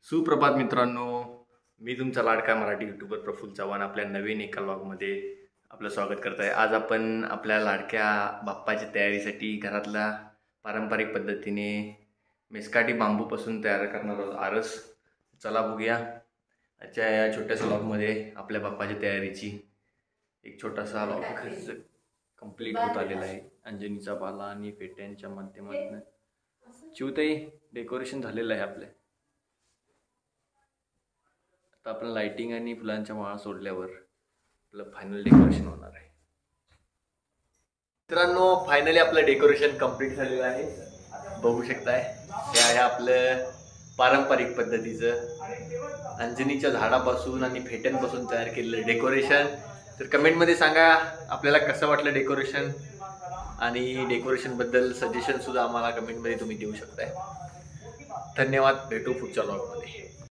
सुप्रभात मित्रांनो, मी तुमचा लाडका मराठी यूट्यूबर प्रफुल्ल चव्हाण आपल्या नवीन एका व्लॉगमध्ये आपलं स्वागत करत आहे। आज आपण आपल्या लाडक्या बाप्पाच्या तयारीसाठी घरातल्या पारंपरिक पद्धतीने मेस्काटी बांबूपासून तयार करणार आहोत आरस। चला बघूया आजच्या या छोट्याशा व्लॉगमध्ये आपल्या बाप्पाच्या तयारीची एक छोटासा व्लॉग कंप्लीट होत आलेला आहे। अंजनीचा पाला आणि फेट्यांच्या माध्यमातून चिवताई डेकोरेशन झालेलं आहे आपले। आता आपण लाइटिंग आणि फुलांच्या माळा सोडल्यावर आपलं फायनल डेकोरेशन होणार आहे। मित्रांनो, फायनली आपलं डेकोरेशन कंप्लीट झालेलं आहे, बघू शकताय। हे आहे आपलं पारंपरिक पद्धतीचं अंजनीच्या झाडापासून आणि फेट्यांपासून तयार केलेलं डेकोरेशन। तर कमेंटमध्ये सांगा आपल्याला कसं वाटलं डेकोरेशन, आणि डेकोरेशन बद्दल सजेशन सुद्धा आम्हाला कमेंटमध्ये तुम्ही देऊ शकताय। धन्यवाद, भेटू पुढच्या व्लॉगमध्ये।